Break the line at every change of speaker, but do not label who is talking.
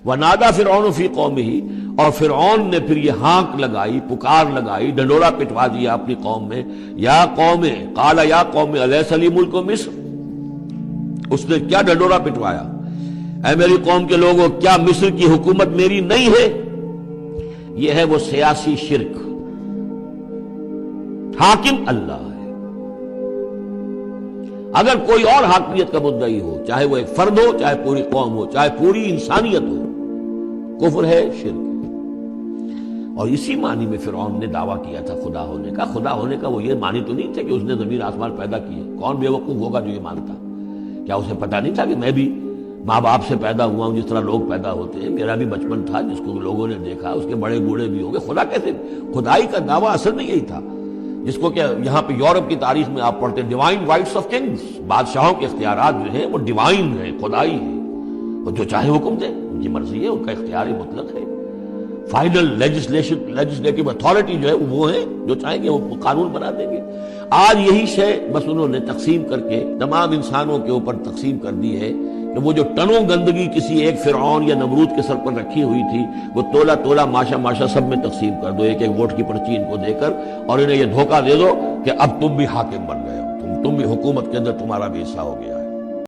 وَنَادَى فِرْعَوْنُ فِي قَوْمِهِ، اور فرعون نے پھر یہ ہانک لگائی، پکار لگائی، ڈنڈورا پٹوا دیا اپنی قوم میں، یا قوم قال یا قوم الیس لی ملک مصر، اس نے کیا ڈنڈورا پٹوایا، اے میری قوم کے لوگوں کیا مصر کی حکومت میری نہیں ہے؟ یہ ہے وہ سیاسی شرک، حاکم اللہ ہے۔ اگر کوئی اور حاکمیت کا مدعی ہو، چاہے وہ ایک فرد ہو، چاہے پوری قوم ہو، چاہے پوری انسانیت ہو، کفر ہے، شرک ہے۔ اور اسی معنی میں فرعون نے دعویٰ کیا تھا خدا ہونے کا۔ خدا ہونے کا وہ یہ معنی تو نہیں تھا کہ اس نے زمین آسمان پیدا کیے، کون بے وقوف ہوگا جو یہ مانتا؟ کیا اسے پتہ نہیں تھا کہ میں بھی ماں باپ سے پیدا ہوا ہوں جس طرح لوگ پیدا ہوتے ہیں، میرا بھی بچپن تھا جس کو لوگوں نے دیکھا، اس کے بڑے بوڑھے بھی ہو گئے، خدا کیسے؟ خدائی کا دعویٰ اصل میں یہی تھا جس کو کہ یہاں پہ یورپ کی تاریخ میں آپ پڑھتے ہیں ڈیوائن رائٹس آف کنگز، بادشاہوں کے اختیارات جو ہیں وہ ڈیوائن ہیں، خدائی ہے، اور جو چاہے حکم دے، ان کی مرضی ہے، ان کا اختیار مطلق ہے۔ فائنل لیجسلیٹو اتھارٹی جو ہے وہ ہیں، جو چاہیں گے وہ قانون بنا دیں گے۔ آج یہی شے بس انہوں نے تقسیم کر کے تمام انسانوں کے اوپر تقسیم کر دی ہے کہ وہ جو ٹنوں گندگی کسی ایک فرعون یا نمرود کے سر پر رکھی ہوئی تھی، وہ تولا تولا ماشا ماشا سب میں تقسیم کر دو، ایک ایک ووٹ کی پرچی ان کو دے کر، اور انہیں یہ دھوکہ دے دو کہ اب تم بھی حاکم بن گئے ہو، تم بھی حکومت کے اندر تمہارا بھی حصہ ہو گیا۔